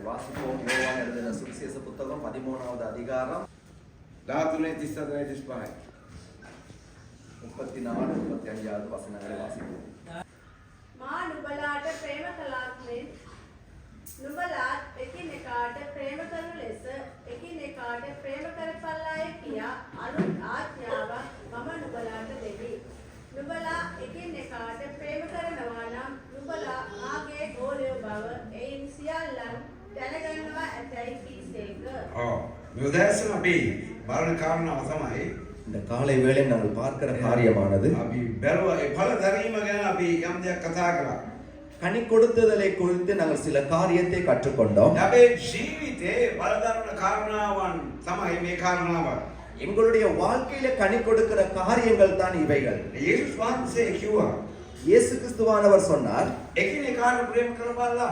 வாசிப்போம். யோவான் எழுதின சுவிசேஷ புத்தகம் 13வது அதிகாரம் 34 34 வசனங்களை வாசிப்போம். මා නුඹලාට ප්‍රේම කළාක් මෙන් නුඹලාත් එකිනෙකාට ප්‍රේම කරන ලෙස එකිනෙකාට ප්‍රේම කරපල්ලාය කියා අනුත් ආඥාවක් මම නුඹලාට දෙමි. නුඹලා එකිනෙකාට ප්‍රේම කරනවා නම් නුඹලා මාගේ ගෝලයෝ බව එයින් සියල්ලන් දැනගන්නවා ඇතැයි කීසේක. උදෑසන අපි බලන කාරණාව තමයි இந்த காலை வேளை நாங்கள் பார்க்கிற காரியமானது අපි බැලුවා ඒ ඵල දැරීම ගැන අපි යම් දෙයක් කතා කළා. கனி கொடுத்ததலை குறித்து நாங்கள் சில காரியத்தை கற்றுக்கொண்டோம். අපේ ජීවිතේ ඵල දරන කාරණාවන් තමයි මේ කාරණාව. எங்களுடைய வாழ்க்கையில கனி கொடுக்கிற காரியங்கள் தான் இவைகள். යේසුස් වහන්සේ කිව්වා இயேசு கிறிஸ்துவானவர் சொன்னார், එකිනෙකාට ප්‍රේම කරපල්ලා.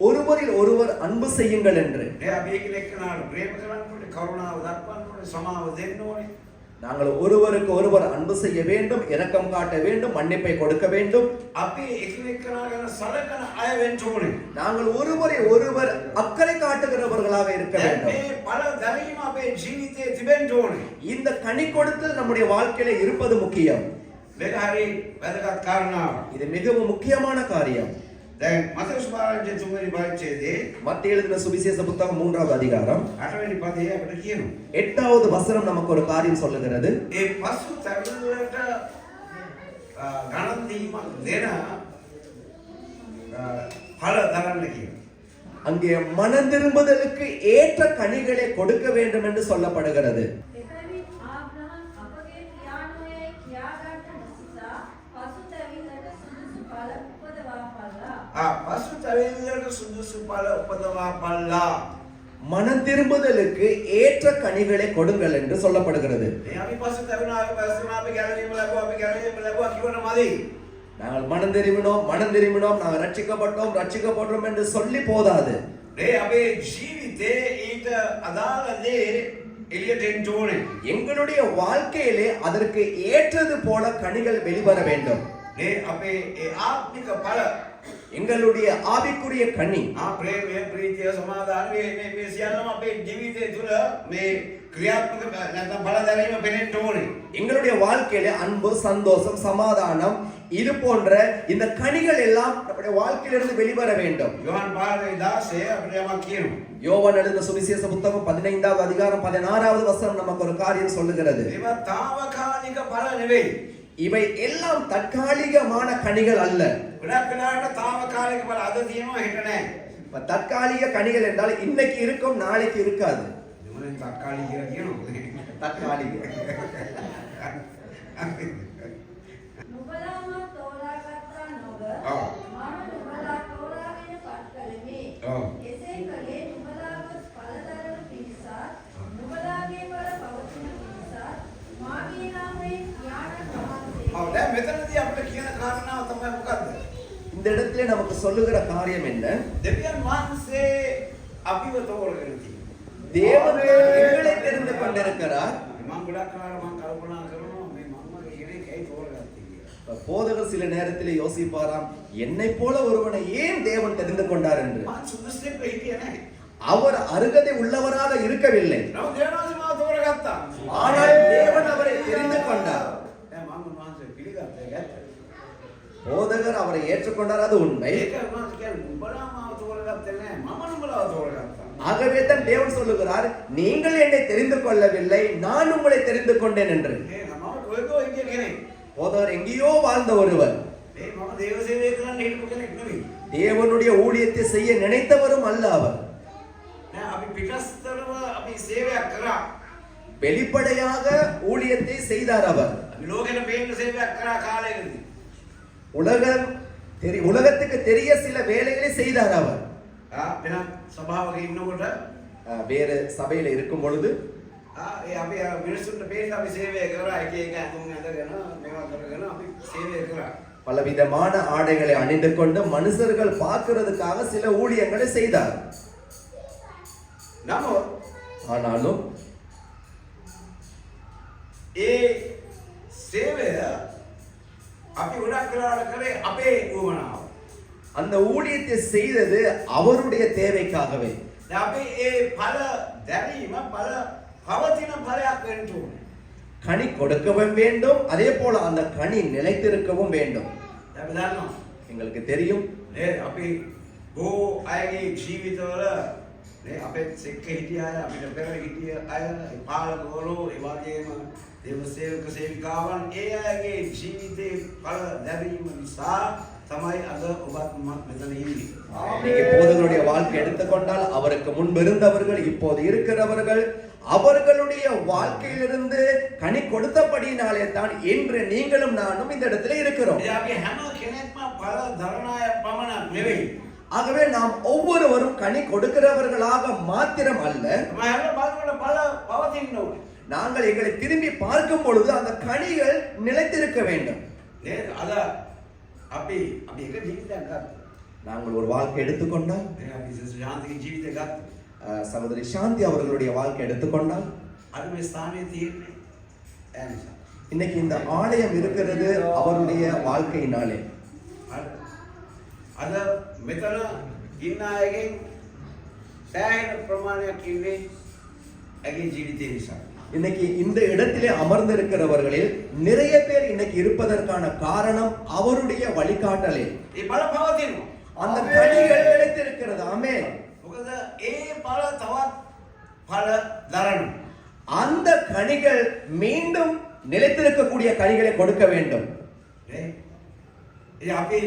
ஒருவரில் ஒருவர் அன்பு செய்யுங்கள் என்று. අපි එකිනෙකාට ප්‍රේම කරන්න ඕනේ, කරුණාව දක්වන්න ඕනේ, සමාව දෙන්න ඕනේ. நாங்கள் ஒருவருக்கு ஒருவர் அன்பு செய்ய வேண்டும், இரக்கம் காட்ட வேண்டும், மன்னிப்பை கொடுக்க வேண்டும். අපි එකිනෙකා ගැන සලකන අය වෙන්න ඕනේ. நாங்கள் ஒருவரை ஒருவர் அக்கறை காட்டுகிறவர்களாக இருக்க வேண்டும். මේ ඵල දැරීම අපේ ජීවිතයේ තිබෙන්න ඕනේ. இந்த கனி கொடுத்தல் நம்முடைய வாழ்க்கையில இருப்பது முக்கியம். මේක හරි වැදගත් කාරණාවක්. இது மிகவும் முக்கியமான காரியம். දැන් මතෙව්ස් පාරාජ්‍ය තුන්වෙනි පරිච්ඡේදයේ மத்தேயு எழுதின சுவிசேஷ புத்தகம் 3வது அதிகாரம் 8වෙනි පදයේ අපිට කියනවා. 8வது வசனம் நமக்கு ஒரு காரியம் சொல்லுகிறது. ඒ පසු තැවිල්ලට ගණන් දීමක් දෙන ඵල දරන්න කියනවා. அங்கே மனம் திரும்புதலுக்கு ஏற்ற கனிகளை கொடுக்க வேண்டும் என்று சொல்லப்படுகிறது. එතනින් ආබ්‍රහම් අපගේ පියාණෝයයි කියාගත් නිසා පසුතැවිල්ලට සුදුසු ඵල උපදවාපල්ලා. පසු තැවිල්ලට සුදුසු ඵල උපදවාපල්ලා. மனம் திரும்புதலுக்கு ஏற்ற கனிகளை கொடுங்கள் என்று சொல்லப்படுகிறது. මේ අපි පසු තැවෙනාගේ පස්සම අපි ගැලවීම ලැබුවා කියවන මදි. நாங்கள் மனம் திரும்பினோம், நாங்கள் ரட்சிக்கப்பட்டோம் என்று சொல்லி போதாது. මේ අපේ ජීවිතේ ඊට අදාළ දේ එළියට එන්න ඕනේ. எங்களுடைய வாழ்க்கையிலே அதற்கு ஏற்றது போல கனிகள் வெளிவர வேண்டும். මේ අපේ ඒ ආත්මික ඵල எங்களுடைய ஆவிக்குரிய கனி ප්‍රේමය, ප්‍රීතිය, සමාදානය මේ සියල්ලම අපේ ජීවිතය තුළ මේ ක්‍රියාත්මක නැත්නම් ඵල දැරීම පෙනෙන්න ඕනේ. எங்களுடைய வாழ்க்கையில அன்பு, சந்தோஷம், சமாதானம் இது போன்ற இந்த கனிகள் எல்லாம் நம்முடைய வாழ்க்கையிலிருந்து வெளிவர வேண்டும். யோவான் 16 අපිට යමක් කියනවා. யோவான் எழுதின சுவிசேஷ புத்தகம் 15வது அதிகாரம் 16வது வசனம் நமக்கு ஒரு காரியம் சொல்லுகிறது. ඒවා తాවකාලික ඵල නෙවෙයි. இவை எல்லாம் தற்காலிகமான கனிகள் அல்ல. ගොඩක් වෙලාවට తాවකාලික ඵල අද තියෙනවා හෙට නැහැ. தற்காலிக கனிகள் என்றால் இன்னைக்கு இருக்கும், நாளைக்கு இருக்காது. මොනෙන් తాක්කාලික කියලා කියනවා. தற்காலிக. නුඹලාම තෝරාගත්තා නොව මම නුඹලා තෝරාගෙන පත් කළෙමි. එසේ කළේ නුඹලාව ඵලදරන පිණිසත් නුඹලාගේ ඵල පවතින පිණිසත් මාගේ නාමයෙන් ඥාන සමාන්තේ. දැන් මෙතනදී අපිට කියන කාරණාව තමයි මොකද්ද? இந்த இடத்திலே நமக்கு சொல்லுகிற காரியம் என்ன? දෙවියන් වහන්සේ අපිව තෝරගෙන තියෙනවා. தேவன் எங்களை தெரிந்து கொண்டிருக்கிறார். මම ගොඩක් කාලෙ මම කල්පනා කරනවා මේ මම්මගේ කෙනෙක් ඇයි තෝරගත්තේ කියලා. போதகர் சில நேரத்திலே யோசிப்பாராம், என்னை போல ஒருவனை ஏன் தேவன் தெரிந்து கொண்டார் என்று. මම සුදුස්සෙක් හිටියේ නැහැ. அவர் அருகதை உள்ளவராக இருக்கவில்லை, නමුත් දේවනාසි මාව තෝරගත්තා. ஆனால் தேவன் அவரை தெரிந்து கொண்டார். දැන් මම උන්වහන්සේ පිළිගත්තා ඒක ඇත්ත. போதகர் அவரை ஏற்றுக்கொண்டார், அது உண்மை. ඒක උන්වහන්සේ කියන්නේ උඹලා මාව තෝරගත්තේ නැහැ. මම නුඹලාව තෝරගත්තා. ஆகவே தான் தேவன் சொல்லுகிறார், நீங்கள் என்னை தெரிந்து கொள்ளவில்லை, நான் உங்களை தெரிந்து கொண்டேன் என்று. මේ මම ඔයගෝ හිටිය කෙනෙක්. போதகர் எங்கேயோ வாழ்ந்த ஒருவர், මේ මම දේව සේවය කරන්න හිටපු කෙනෙක් නෙවෙයි. தேவனுடைய ஊழியத்தை செய்ய நினைத்தவரும் அல்ல அவர். නෑ අපි පිටස්තරව අපි සේවයක් කරා. வெளிப்படையாக ஊழியத்தை செய்தார் அவர். අපි ලෝකෙට පේන්න සේවයක් කරා කාලයකදී. உலகத்துக்கு தெரிய சில வேலைகளை செய்தார் அவர். වෙනත් සභාවක ඉන්නකොට வேறு சபையில இருக்கும் பொழுது ඒ අපි මිනිස්සුන්ට පේන්න අපි සේවය කරා. එක එක අඳුන් ඇඳගෙන මේවා කරගෙන අපි සේවය කරා. பலவிதமான ஆடைகளை அணிந்து கொண்டு மனுஷர்கள் பார்க்கிறதுக்காக சில ஊழியங்களை செய்தார். නමුත් ஆனாலும் ඒ සේවය අපි ගොඩක් වෙලාවට කරේ අපේ උවමනාව. அந்த ஊழியத்தை செய்தது அவருடைய தேவைக்காகவே. දැන් අපි ඒ ඵල දැරීම ඵල පවතින ඵලයක් වෙන්න ඕනේ. கனி கொடுக்கவும் வேண்டும், அதே போல அந்த கனி நிலைத்திருக்கவும் வேண்டும். දැන් අපි දන්නවා எங்களுக்கு தெரியும் නේ අපි බොහෝ අයගේ ජීවිතවල නේ අපේ එක්ක හිටිය අය අපිට පෙර හිටිය අය ඒ පාලකවරු ඒ වගේම දේව සේවක සේවිකාවන් ඒ අයගේ ජීවිතේ ඵල දැරීම නිසා තමයි අද ඔබත් මත් මෙතන ඉන්නේ. இன்னைக்கு போதகருடைய வாழ்க்கை எடுத்துக்கொண்டால் அவருக்கு முன்பு இருந்தவர்கள் இப்போது இருக்கிறவர்கள் அவர்களுடைய வாழ்க்கையிலிருந்து கனி கொடுத்தபடியினாலே தான் இன்று நீங்களும் நானும் இந்த இடத்துல இருக்கிறோம். ඒ අපි හැම කෙනෙක්ම ඵල දරන අය පමණක් නෙවෙයි. ஆகவே நாம் ஒவ்வொருவரும் கனி கொடுக்கிறவர்களாக மாத்திரம் அல்ல, මම හැම බලකට ඵල පවතින්න ඕනේ. நாங்கள் எங்களை திரும்பி பார்க்கும் பொழுது அந்த கனிகள் நிலைத்திருக்க வேண்டும். නේ අද අපි එක ජීවිතයක් ගත්තා. நாங்கள் ஒரு வாழ்க்கை எடுத்துக்கொண்டால், නේ අපි ශාන්තිගේ ජීවිතයක් ගත්තා. சகோதரி சாந்தி அவர்களுடைய வாழ்க்கை எடுத்துக்கொண்டால், අද මේ ස්ථානයේ තියෙන්නේ ඒ නිසා. இன்னைக்கு இந்த ஆலயம் இருக்கிறது அவருடைய வாழ்க்கையினாலே. අද මෙතන ඉන්න අයගෙන් සෑහෙන ප්‍රමාණයක් ඉන්නේ ඇගේ ජීවිතේ නිසා. இன்னைக்கு இந்த இடத்திலே அமர்ந்திருக்கிறவர்களில் நிறைய பேர் இன்னைக்கு இருப்பதற்கான காரணம் அவருடைய வழிகாட்டலே. ඒ බල පවතිනවා. அந்த கனிகள் நிலைத்திருக்கிறது. ஆமென். මොකද ඒ බල තවත් බල දරනවා. அந்த கனிகள் மீண்டும் நிலைத்திருக்கக்கூடிய கனிகளை கொடுக்க வேண்டும். නේ ඒ අපි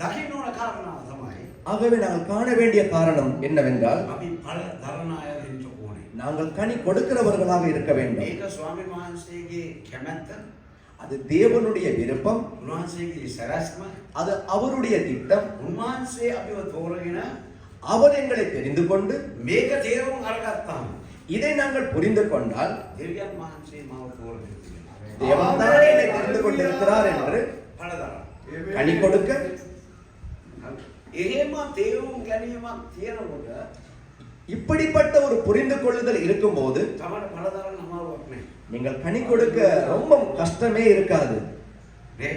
දකින්න ඕන කාරණාව තමයි ஆகவே நாங்கள் காண வேண்டிய காரணம் என்னவென்றால், අපි බල දරන අය වෙන්න ඕනේ. நாங்கள் கனி கொடுக்கிறவர்களாக இருக்க வேண்டும். මේක ස්වාමීන් වහන්සේගේ කැමැත්ත, அது தேவனுடைய விருப்பம், උන්වහන්සේගේ සැලැස්ම, அது அவருடைய திட்டம். උන්වහන්සේ අපිව තෝරගෙන அவர் எங்களை தெரிந்து கொண்டு මේක තේරුම් අරගත්තාම இதை நாங்கள் புரிந்து கொண்டால், දෙවියන් වහන්සේ මාව තෝරගෙන තියෙනවා. தேவன் தான் என்னை தெரிந்து கொண்டிருக்கிறார் என்று බල දරන. கனி கொடுக்க, එහෙම තේරුම් ගැනීමක් තියෙනකොට இப்படிப்பட்ட ஒரு புரிந்து கொள்ளுதல் இருக்கும்போது තමයි බල දරන්න අමාරුවක් නෑ. நீங்கள் கனி கொடுக்க ரொம்ப கஷ்டமே இருக்காது. නේ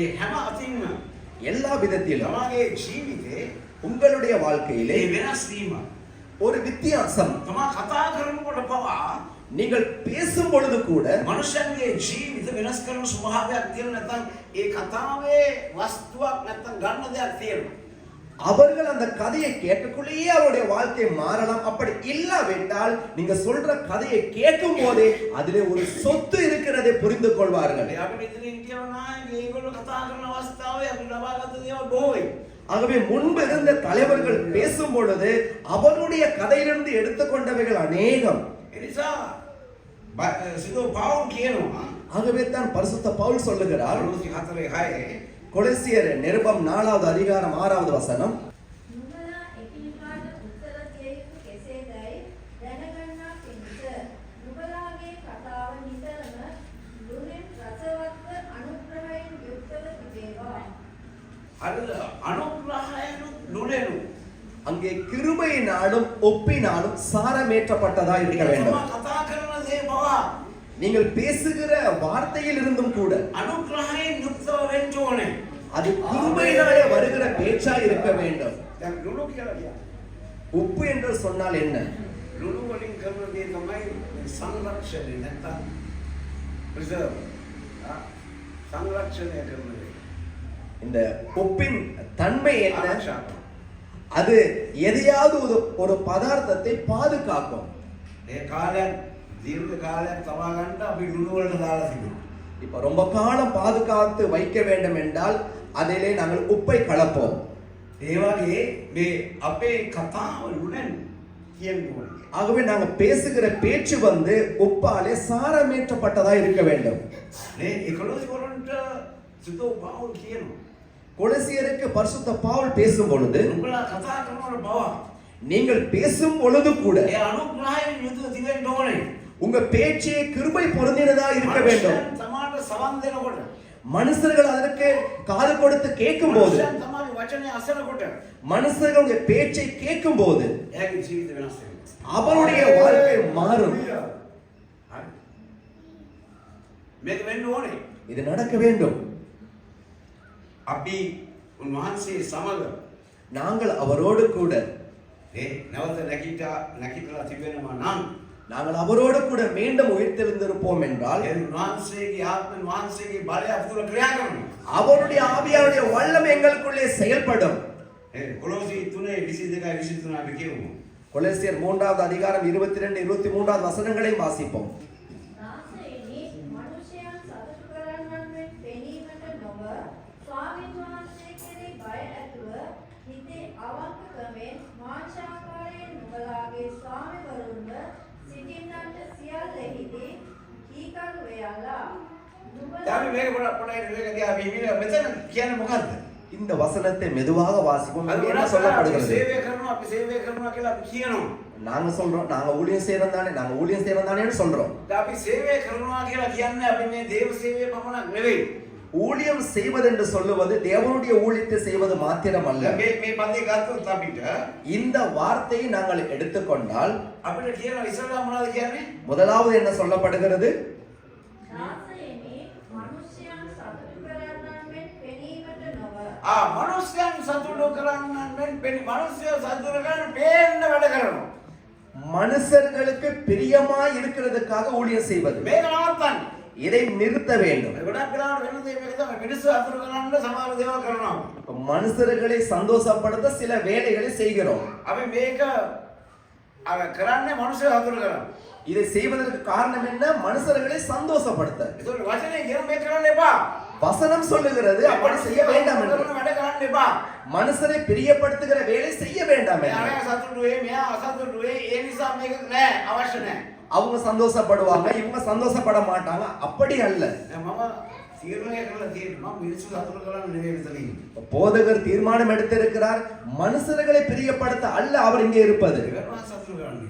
ඒ හැම අතින්ම எல்லா விதத்திலும் තමගේ ජීවිතේ உங்களுடைய வாழ்க்கையிலே ඒ වෙනස් වීම ஒரு வித்தியாசம். තමා කතා කරනකොට පවා நீங்கள் பேசும் பொழுது கூட මනුෂ්‍යන්ගේ ජීවිත වෙනස් කරන ස්වභාවයක් තියෙන නැත්නම් ඒ කතාවේ වස්තුවක් නැත්නම් ගන්න දෙයක් තියෙනවා. அவர்கள் அந்த கதையை கேட்கக்குள்ளேயே அவருடைய வாழ்க்கை மாறலாம். அப்படி இல்லாவிட்டால் நீங்க சொல்ற கதையை கேட்கும் போதே அதிலே ஒரு சொத்து இருக்கிறதை புரிந்து கொள்வார்கள். අපි මෙතන හිටියවනා ඒගොල්ලෝ කතා කරන අවස්ථාවේ අපි ලබාගත් දේවල් බොහෝයි. ஆகவே முன்பு இருந்த தலைவர்கள் பேசும் பொழுது அவருடைய கதையிலிருந்து எடுத்துக்கொண்டவைகள் அநேகம். ඒ නිසා සිදු පවුල් කියනවා ஆகவே தான் பரிசுத்த பவுல் சொல்லுகிறார், කොලොසි 4:6 கொலோசியர் நிருபம் 4வது அதிகாரம் 6வது வசனம், නුඹලා එකිනෙකාට උත්තර දිය යුතු කෙසේදයි දැනගන්නා පිණිස නුඹලාගේ කතාව නිතරම ලුණෙන් රසවත්ව අනුග්‍රහයෙන් යුක්තව තිබේවා. හරිද? අනුග්‍රහයෙන් නුලෙනු அங்கே கிருபையினாலும் ஒப்பினாலும் சாரமேற்றப்பட்டதா இருக்க வேண்டும். තමා කතා කරන දේ පවා நீங்கள் பேசுகிற வார்த்தையில் இருந்தும் கூட අනුග්‍රහයෙන් යුක්තව වෙන්න ඕනේ. அது கிருபையினாலே வருகிற பேச்சா இருக்க வேண்டும். දැන් ලුණු කියලා කියන්නේ உப்பு என்று சொன்னால் என்ன? ලුණු වලින් කරන දේ තමයි සංරක්ෂණය නැත්නම් ප්‍රිසර්ව් සංරක්ෂණය කරන දේ. இந்த உப்பின் தன்மை என்ன? ආරක්ෂා කරන. அது எதையாவது ஒரு பதார்த்தத்தை பாதுகாக்கும். ඒ කාලයක් දීර්ඝ කාලයක් තබා ගන්න අපි ලුණු වලට දාලා තිබුණා. இப்ப ரொம்ப காலம் பாதுகாத்து வைக்க வேண்டும் என்றால் அதிலே நாங்கள் உப்பை கலப்போம். ඒ වගේ මේ අපේ කතාව ලුණෙන් කියන්න ඕනේ. ஆகவே நாங்க பேசுகிற பேச்சு உப்பாலே சாரமேற்றப்பட்டதா இருக்க வேண்டும். නේ 11 වරන්ට සුදු පවුල් කියනවා. கொலோசியருக்கு பரிசுத்த பவுல் பேசும் பொழுது, උඹලා කතා කරනකොට පවා நீங்கள் பேசும் பொழுது கூட ඒ අනුග්‍රහයෙන් යුතුව තිබෙන්න ඕනේ. உங்க பேச்சே கிருபை பொருந்தினதா இருக்க வேண்டும். මනුෂ්‍යයන් තමාට සවන් දෙනකොට மனுஷர்கள் அதற்கு காது கொடுத்து கேட்கும் போது, මනුෂ්‍යයන් තමාගේ වචනේ අසනකොට மனுஷர்களுடைய பேச்சை கேட்கும் போது එයාගේ ජීවිත වෙනස් වෙනවා. அவருடைய வாழ்க்கை மாறும். හරි. මේක වෙන්න ඕනේ. இது நடக்க வேண்டும். අපි උන්වහන්සේ සමග நாங்கள் அவரோடு கூட නැවත නැගිටලා තිබෙනවා නම් நாங்கள் அவரோடு கூட மீண்டும் உயிர்த்தெழுந்திருப்போம் என்றால் උන්වහන්සේගේ ආත්මෙන් වහන්සේගේ බලය අපතුල ක්‍රියා කරනවා. அவருடைய ஆவியாருடைய வல்லமை எங்களுக்குள்ளே செயல்படும். කොලොසි 3:22 23 අපි කියමු. கொலோசியர் 3வது அதிகாரம் 22 23வது வசனங்களை வாசிப்போம். නාසයෙහි මනුෂ්‍යයන් සතුටු කරන්නන් මෙන් පෙනීමට නොව ස්වාමීන් වහන්සේ කෙරෙහි බය ඇතුව හිතේ අවංකකමෙන් මාංශාකාරයෙන් නුඹලාගේ ස්වාමිවරුන්ව සිටින්නන්ට සියල්ලෙහිදී කීකරු වෙයලා අපි මේක පොඩ්ඩක් මේක දිහා අපි මෙතන කියන්නේ මොකද්ද? இந்த வசனத்தை மெதுவாக வாசிப்போம். அது என்ன අපි சொல்லப்படுகிறது? සේවය කරනවා කියලා අපි කියනවා. நாங்க சொல்றோம் நாங்க ஊழியம் செய்யறோம் தானேன்னு சொல்றோம். අපි සේවය කරනවා කියලා කියන්නේ අපි මේ දේව සේවය පමණක් නෙවෙයි. ஊழியம் செய்வது என்று சொல்லுவது தேவனுடைய ஊழியத்தை செய்வது மாத்திரம் அல்ல. මේ පදේ ගත්තොත් අපිට இந்த வார்த்தையை நாங்கள் எடுத்துக்கொண்டால் අපිට කියන ඉස්සරහා මොනවද කියන්නේ? முதலாவது என்ன சொல்லப்படுகிறது? නාසයෙහි මනුෂ්‍යයන් සතුටු කරන්නන් මෙන් පෙනීමට නොව මනුෂ්‍යයන් සතුටු කරන්නන් මෙන් මනුෂ්‍යයෝ සතුටු කරන්න පේන්න වැඩ කරනවා. மனுஷர்களுக்கு பிரியமாய் இருக்கிறதுக்காக ஊழியம் செய்வது. මේක නවත්තන්න. இதை நிறுத்த வேண்டும். ගොඩක් වෙලාවට වෙන දේ මේක තමයි මිනිස්සු සතුටු කරන්න සමහර දේවල් කරනවා. மனுஷர்களை சந்தோஷப்படுத்த சில வேலைகளை செய்கிறோம். අපි මේක කරන්නේ මනුෂ්‍යයෝ සතුටු කරන්න. இதை செய்வதற்கு காரணம் என்ன? மனுஷர்களை சந்தோஷப்படுத்த. ඒතකොට වචනේ කියන මේක කරන්න එපා. வசனம் சொல்லுகிறது அப்படி செய்ய வேண்டாம் என்று. වැඩ කරන්න එපා. மனுஷரை பிரியப்படுத்துகிற வேலை செய்ய வேண்டாம் என்று. මෙයා සතුටු වෙයි මෙයා අසතුටු වෙයි ඒ නිසා මේක නෑ අවශ්‍ය නෑ. அவங்க சந்தோஷப்படுவாங்க இவங்க சந்தோஷப்பட மாட்டாங்க அப்படி அல்ல. මම තීරණය කරලා තියෙනවා මම මිනිස්සු සතුටු කරන්න නෙවෙයි මෙතන ඉන්නේ. போதகர் தீர்மானம் எடுத்திருக்கிறார் மனுஷர்களை பிரியப்படுத்த அல்ல அவர் இங்கே இருப்பது. ඒකට සතුටු කරන්නේ.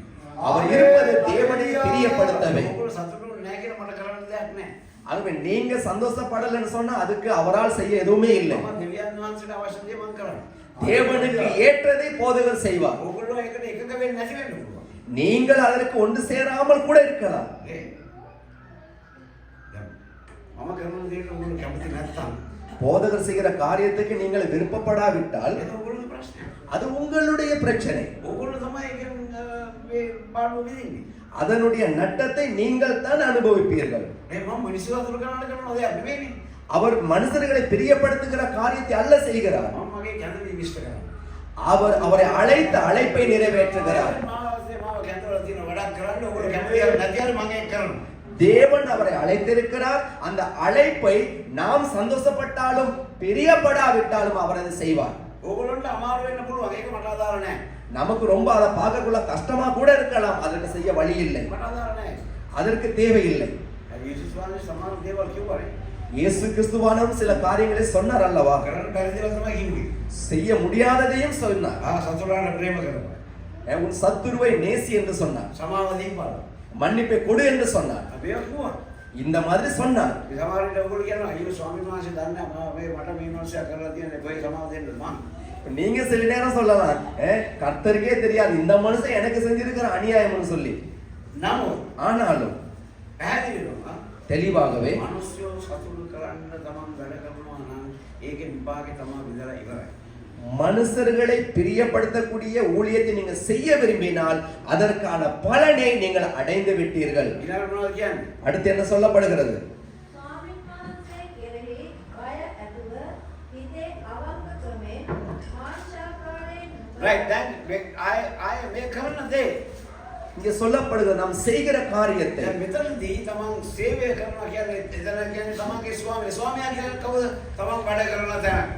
அவர் இருப்பது தேவனை பிரியப்படுத்தவே. ඔයගොල්ලෝ සතුටු නෑ කියලා මට කරන්න දෙයක් නෑ. ஆகவே நீங்க சந்தோஷப்படலன்னு சொன்னா அதுக்கு அவரால் செய்ய எதுவுமே இல்லை. මම දෙවියන් වහන්සේට අවශ්‍ය දේ මම කරන්නේ. தேவனுக்கு ஏற்றதை போதகர் செய்வார். ඔයගොල්ලෝ ඒකට එකඟ වෙන්නේ නැති වෙන්න පුළුවන්. நீங்கள் அதற்கு ஒன்று சேராமல் கூட இருக்கலாம். මම කරන දේට ඔයගොල්ලෝ කැමති නැත්තම් போதகர் செய்கிற காரியத்துக்கு நீங்கள் விருப்பப்படாவிட்டால் ඒක ඔයගොල්ලෝගේ ප්‍රශ්නයක්. அது உங்களுடைய பிரச்சனை. ඔයගොල්ලෝ තමයි ඒකෙන් මේ පාඩුව විඳින්නේ. அதனுடைய நட்டத்தை நீங்கள் தான் அனுபவிப்பீர்கள். මම මිනිස්සු අතුරු කරන්න කරන දෙයක් නෙවෙයිනේ. அவர் மனுஷர்களை பிரியப்படுத்துகிற காரியத்தை அல்ல செய்கிறார். මම මගේ කැඳවි විශ්ත කරනවා. அவர் அவரை அழைத்த அழைப்பை நிறைவேற்றுகிறார். මාව කැඳවලා තියෙන වැඩක් කරන්න ඔයගොල්ලෝ කැමති නැතිවම මම ඒක කරනවා. தேவன் அவரை அழைத்திருக்கிறார். அந்த அழைப்பை நாம் சந்தோஷப்பட்டாலும் பிரியப்படாவிட்டாலும் அவர் அதை செய்வார். ඔයගොල්ලන්ට අමාරු වෙන්න පුළුවන්. ඒක මට අදාළ නැහැ. நமக்கு ரொம்ப அதை பார்க்கக்குள்ள கஷ்டமா கூட இருக்கலாம். அதற்கு செய்ய வழி இல்லை. මට අදාළ නැහැ. அதற்கு தேவையில்லை. යේසුස් වහන්සේ සමාන දේවල් කිව්වානේ. இயேசு கிறிஸ்துவானவர் சில காரியங்களை சொன்னார் அல்லவா? කරන්න බැරි දේවල් තමයි කිව්වේ. செய்ய முடியாததையும் சொன்னார். සතුරාට ප්‍රේම කරනවා. உன் சத்துருவை நேசி என்று சொன்னார். සමාව දීපන්. மன்னிப்பை கொடு என்று சொன்னார். අපි ඒක කිව්වා. இந்த மாதிரி சொன்னார். මේ සමහරවිට ඔයගොල්ලෝ කියනවා අයියෝ ස්වාමීන් වහන්සේ දන්නේ මට මේ මිනිස්සයා කරලා තියෙන කොයි සමාව දෙන්නද මං. நீங்க சில நேரம் சொல்லலாம் கர்த்தருக்கே தெரியாது இந்த மனுஷன் எனக்கு செஞ்சிருக்கிற அநியாயம்னு சொல்லி. නමුත් ஆனாலும் පැහැදිලිවම தெளிவாகவே මිනිස්සු සතුටු කරන්න තමන් වැඩ කරනවා නම් ඒකේ විපාකේ තමයි විඳලා ඉවරයි. மனுஷர்களை பிரியப்படுத்தக்கூடிய ஊழியத்தை நீங்க செய்ய விரும்பினால் அதற்கான பலனை நீங்கள் அடைந்து விட்டீர்கள். ඊළඟ මොනවද කියන්නේ? அடுத்து என்ன சொல்லப்படுகிறது? ස්වාමීන් වහන්සේ කෙරෙහි බය ඇතුව හිතේ අවංකකමෙන් මාංශාකාරයෙන් right then I මේ කරන දේ இங்க சொல்லப்படுகிறது நாம் செய்கிற காரியத்தை දැන් මෙතනදී තමන් සේවය කරනවා කියන්නේ එතන කියන්නේ තමන්ගේ ස්වාමියා කියන්නේ කවුද? තමන් වැඩ කරන තැන.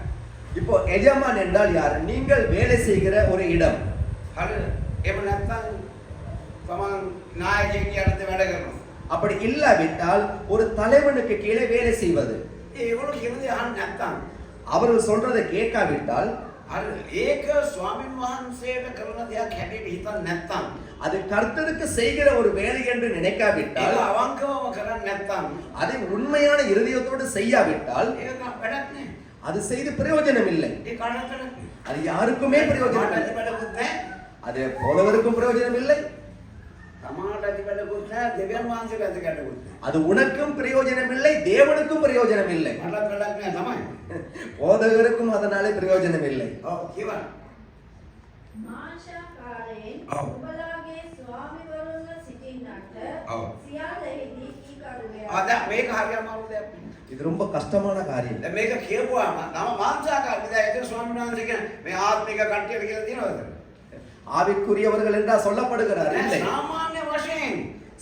இப்போ எஜமான் என்றால் யார்? நீங்கள் வேலை செய்கிற ஒரு இடம். හරිද? එහෙම නැත්නම් තමන් නායකයෙක් යටතේ වැඩ කරනවා. அப்படி இல்லாவிட்டால் ஒரு தலைவனுக்கு கீழே வேலை செய்வது. ඒගොල්ලෝ කියන දේ අහන්න නැත්නම් அவர்கள் சொல்றதை கேட்காவிட்டால் හරිද? ඒක ස්වාමින් වහන්සේට කරන දෙයක් හැටියට හිතන්න නැත්නම් அது கர்த்தருக்கு செய்கிற ஒரு வேலை என்று நினைக்காவிட்டால் ඒක අවංකවම කරන්නේ නැත්නම් அதை உண்மையான இருதயத்தோடு செய்யாவிட்டால் ඒක වැඩක් නෑ. அது செய்து பிரயோஜனம் இல்லை. ඒ කාටවත් அது யாருக்குமே பிரயோஜனம் இல்லை. වැඩකුත් නෑ. அது போதவருக்கும் பிரயோஜனம் இல்லை. තමාට ඇති වැඩකුත් නැහැ දෙවියන් වහන්සේට ඇති වැඩකුත් නැහැ. அது உனக்கும் பிரயோஜனம் இல்லை, தேவனுக்கும் பிரயோஜனம் இல்லை. මටත් වැඩක් නැහැ තමයි. போதகருக்கும் அதனாலே பிரயோஜனம் இல்லை. ඔව් කියවන්න. මාංශාකාරයෙන් ඔව්. නුඹලාගේ ස්වාමිවරුන්ව සිටින්නට ඔව්. සියල්ලෙහිදී කීකරුවය. දැන් මේක හරිය අමාරු දෙයක්. இது ரொம்ப கஷ்டமான காரியம். දැන් මේක කියපුවාම නම මාංශාකාරී දැන් ඒක ස්වාමීන් වහන්සේ කියන මේ ආත්මික කට්ටියට කියලා තියෙනවද? ஆவிக்குரியவர்கள் என்றா சொல்லப்படுகிறார் இல்லை, සාමාන්‍ය වශයෙන්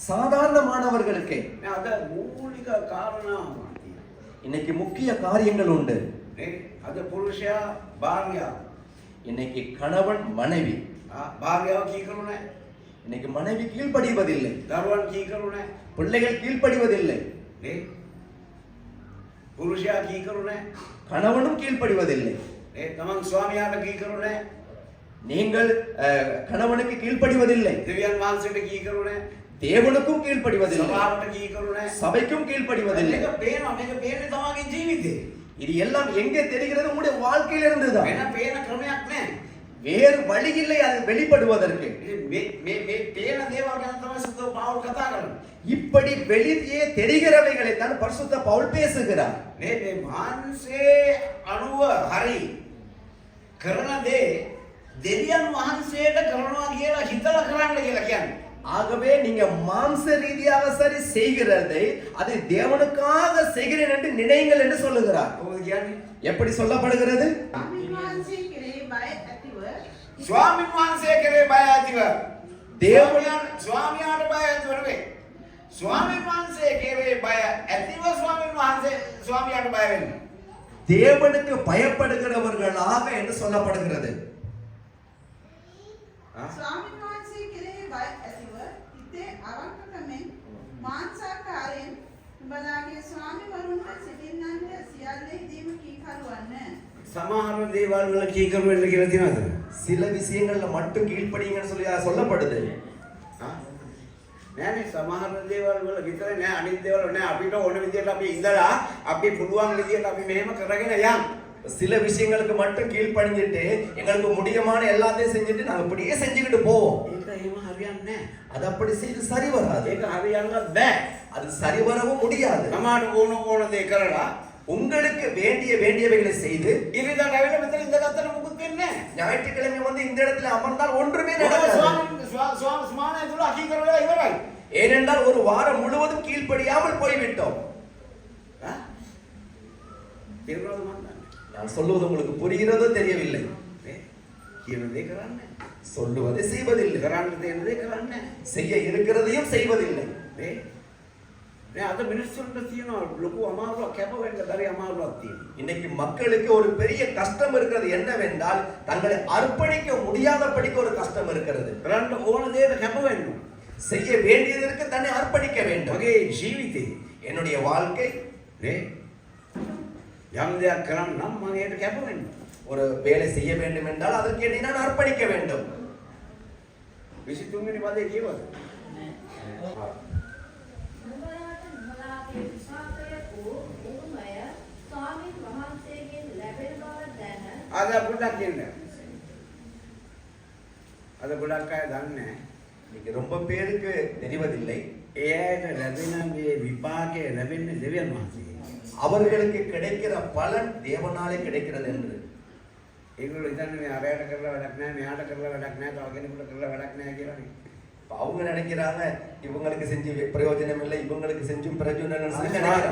சாதாரணமானவர்களுக்கு. මේ අද මූලික කාරණා තියෙනවා. இன்னைக்கு முக்கிய காரியங்கள் உண்டு. නේ අද පුරුෂයා භාර්යාව இன்னைக்கு கணவன் மனைவி, භාර්යාව කීකරු නැහැ. இன்னைக்கு மனைவி கீழ்ப்படிவதில்லை, දරුවන් කීකරු නැහැ. பிள்ளைகள் கீழ்ப்படிவதில்லை, නේ පුරුෂයා කීකරු නැහැ. கணவனும் கீழ்ப்படிவதில்லை. නේ තමන් ස්වාමියාට කීකරු නැහැ. நீங்கள் கணவனுக்கு கீழ்ப்படிவதில்லை, දෙවියන් වහන්සේට කීකරු නැහැ. தேவனுக்கும் கீழ்ப்படிவதில்லை, සභාවට කීකරු නැහැ. சபைக்கும் கீழ்ப்படிவதில்லை. මේක පේනවා මේක පේන්නේ තමන්ගේ ජීවිතේ. இது எல்லாம் எங்கே தெரிகிறது? உங்களுடைய வாழ்க்கையில இருந்துதான். වෙන පේන ක්‍රමයක් නැහැ. வேறு வழி இல்லை அது வெளிப்படுவதற்கு. මේ පේන දේවල් ගැන තමයි සුද්ධ පවුල් කතා කරන්නේ. இப்படி வெளியே தெரிகிறவைகளை தான் பரிசுத்த பவுல் பேசுகிறார். මේ මාංශේ අණුව හරි කරන දේ දෙවියන් වහන්සේට කරනවා කියලා හිතලා කරන්න කියලා කියන්නේ. ஆகவே நீங்க மாம்ச ரீதியாக சரி செய்கிறதை அது தேவனுக்காக செய்கிறேன் என்று நினைங்கள் என்று சொல்லுகிறார். කොහොමද කියන්නේ? எப்படி சொல்லப்படுகிறது? ස්වාමීන් වහන්සේ කෙරෙහි බය ඇතිව ස්වාමීන් වහන්සේ කෙරේ බය ඇතිව ස්වාමියාට බය ඇතිව නෙවෙයි. ස්වාමීන් වහන්සේ කෙරේ බය ඇතිව ස්වාමීන් වහන්සේ ස්වාමියාට බය වෙන්නේ. தேவனுக்கு பயப்படுகிறவர்களாக என்று சொல்லப்படுகிறது. ස්වාමීන් වහන්සේ කෙරෙහි බය ඇතිව හිතේ අවංකකමෙන් මාංශාකාරයෙන් නුඹලාගේ ස්වාමිවරුන්ව සිටින්නන්ට සියල්ලෙහිදීම කීකරු වන්න. සමහර දේවල් වල කීකරු වෙන්න කියලා තියෙනවද? சில விஷயங்கள்ல மட்டும் கீழ்ப்படிங்கன்னு சொல்லி சொல்லப்படுது. නෑනේ සමහර දේවල් වල විතරයි නෑ අනිත් දේවල් නෑ අපිට ඕන විදියට අපි ඉඳලා අපි පුළුවන් විදියට අපි මෙහෙම කරගෙන යන්න. சில விஷயங்களுக்கு மட்டும் கீழ்ப்படிஞ்சிட்டு எங்களுக்கு முடியுமான எல்லாத்தையும் செஞ்சுட்டு நாங்க அப்படியே செஞ்சுக்கிட்டு போவோம். ඒක එහෙම හරියන්නේ නෑ. அது அப்படி செய்து சரி வராது. ඒක හරියන්නත් බෑ. அது சரி வரவும் முடியாது. සමහර ඕන දේ කරලා உங்களுக்கு வேண்டியவைகளை செய்து ඉරිදාට ඇවිල්ලා මෙතන ඉඳගත්තට මුකුත් වෙන්නේ නෑ. ஞாயிற்றுக்கிழமை வந்து இந்த இடத்துல அமர்ந்தால் ஒன்றுமே நடக்காது. ස්වාමීන් තුල අකීකරු වෙලා ඉවරයි. ஏனென்றால் ஒரு வாரம் முழுவதும் கீழ்ப்படியாமல் போய்விட்டோம். තේරුණාද මන්ද? நான் சொல்லுவது உங்களுக்கு புரிகிறதோ தெரியவில்லை. කියන දේ කරන්නේ. சொல்லுவதை செய்வதில்லை, කරන්න තියෙන දේ කරන්නේ. செய்ய இருக்கிறதையும் செய்வதில்லை. නේ අද මිනිස්සුන්ට තියෙන ලොකු අමාරුවක් කැප වෙන්න බැරි අමාරුවක් තියෙනවා. இன்னைக்கு மக்களுக்கு ஒரு பெரிய கஷ்டம் இருக்கிறது என்னவென்றால் தங்களை அர்ப்பணிக்க முடியாதபடிக்கு ஒரு கஷ்டம் இருக்கிறது. කරන්න ඕන දේට කැප වෙන්න. செய்ய வேண்டியதற்கு தன்னை அர்ப்பணிக்க வேண்டும். මගේ ජීවිතේ என்னுடைய வாழ்க்கை නේ යම් දෙයක් කරන්න නම් මම ඒකට කැප වෙන්න. ஒரு வேலை செய்ய வேண்டும் என்றால் அதற்கு என்னை நான் அர்ப்பணிக்க வேண்டும். 23 වෙනි පදේ කියවද? නුඹලාට නුඹලාගේ විශ්වාසය වූ උරුමය ස්වාමීන් වහන්සේගෙන් ලැබෙන බව දැන අද පොඩ්ඩක් කියන්න. අද ගොඩක් අය දන්නේ නැහැ. இன்னைக்கு ரொம்ப பேருக்கு தெரிவதில்லை. එයාට ලැබෙන මේ විපාකය ලැබෙන්නේ දෙවියන් වහන්සේ. அவர்களுக்கு கிடைக்கிற பலன் தேவனாலே கிடைக்கிறது என்று. ඒගොල්ලෝ හිතන්නේ මේ අරයට කරලා වැඩක් නැහැ, මෙයාට කරලා වැඩක් නැහැ, තව කෙනෙකුට කරලා වැඩක් නැහැ කියලා නේ. அவங்க நினைக்கிறாங்க இவங்களுக்கு செஞ்சு பிரயோஜனம் இல்லை, இவங்களுக்கு செஞ்சும் பிரயோஜனம் இல்லைன்னு சொல்லி நினைக்கிறாங்க.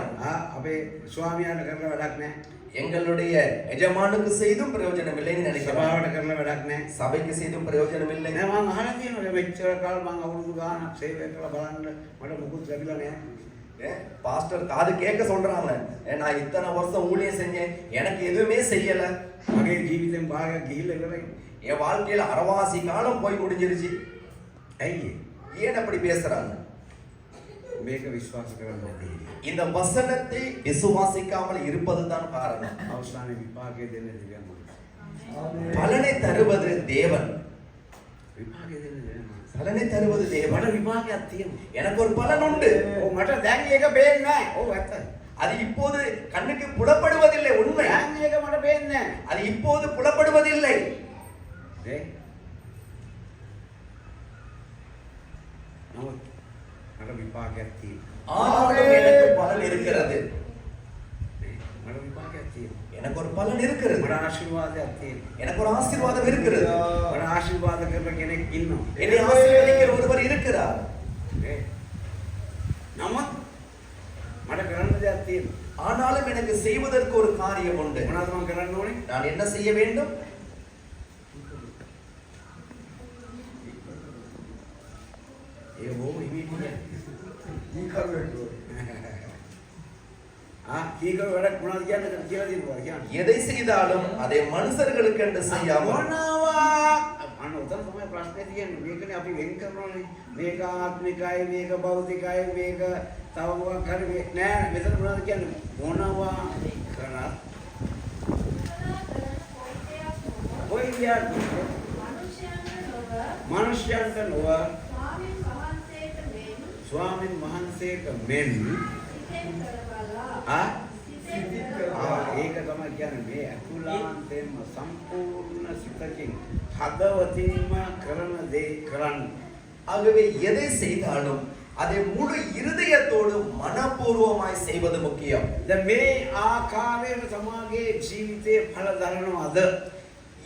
අපේ ස්වාමියාට කරලා වැඩක් නැහැ. எங்களுடைய எஜமானுக்கு செய்தும் பிரயோஜனம் இல்லைன்னு நினைக்கிறாங்க. සභාවට කරලා වැඩක් නැහැ. சபைக்கு செய்தும் பிரயோஜனம் இல்லை. නෑ මම අහලා තියෙනවා මෙච්චර කාල මම අවුරුදු ගාණක් සේවය කළා බලන්න මට මුකුත් ලැබිලා නැහැ. பாஸ்டர் காது கேட்க சொல்றாங்க, நான் இத்தனை வருஷம் ஊழியம் செஞ்சேன், எனக்கு எதுவுமே செய்யல. මගේ ජීවිතෙන් භාගයක් ගිහිල්ලා ඉවරයි. என் வாழ்க்கையில அரவாசி காலம் போய் முடிஞ்சிருச்சு. ඇයි ஏன் அப்படி பேசுறாங்க? මේක විශ්වාස කරන්න බැහැ. இந்த வசனத்தை விசுவாசிக்காமல் இருப்பதுதான் காரணம். අවසානයේ විපාකය දෙන්නේ දෙවියන් වහන්සේ. பலனை தருவது தேவன். විපාකය දෙන්නේ දෙවියන් වහන්සේ. பலனை தருவது தேவன். මට විපාකයක් තියෙනවා. எனக்கு ஒரு பலன் உண்டு. ඔව් මට දැන් ඒක පේන්නේ නැහැ. ඔව් ඇත්තයි. அது இப்போது கண்ணுக்கு புலப்படுவதில்லை, உண்மை. දැන් ඒක මට පේන්නේ නැහැ. அது இப்போது புலப்படுவதில்லை. නමුත් ஆனாலும் எனக்கு பலன் இருக்கிறது. මට විපාකයක් තියෙනවා. எனக்கு ஒரு பலன் இருக்கிறது. මට ආශිර්වාදයක් තියෙනවා. எனக்கு ஒரு ஆசீர்வாதம் இருக்கிறது. මට ආශිර්වාද කරන කෙනෙක් ඉන්නවා. என்னை ஆசீர்வதிக்கிற ஒருவர் இருக்கிறார். නමුත් මට කරන්න දෙයක් තියෙනවා. ஆனாலும் எனக்கு செய்வதற்கு ஒரு காரியம் உண்டு. මොනවද මම කරන්න ඕනේ? நான் என்ன செய்ய வேண்டும்? ඒ බොහොම හිමීටිය. කීකර වැඩක් මොනවද කියන්නේ කියලා දෙන්නවා කියන්නේ. எதை செய்தாலும் அதை மனுஷர்களுக்கு என்று செய்யாமல் මොනවා අන්න උතන තමයි ප්‍රශ්නේ තියෙන්නේ. මේකනේ අපි වෙන් කරනෝනේ. මේක ආත්මිකයි, මේක භෞතිකයි, මේක තව මොකක් හරි නෑ. මෙතන මොනවද කියන්නේ? මොනවා කරා ඔය කියන්නේ මනුෂ්‍යයන්ට නොව ස්වාමීන් වහන්සේට මෙන් ඒක තමයි කියන්නේ මේ අතුලාන්තයෙන්ම සම්පූර්ණ සිතකින් හදවතින්ම කරන දේ කරන්න. ஆகவே எதை செய்தாலும் அதை முழு இருதயத்தோடு மனப்பூர்வமாய் செய்வது முக்கியம். දැන් මේ ආකාරයෙන් සමාගයේ ජීවිතේ ඵල දරනවද?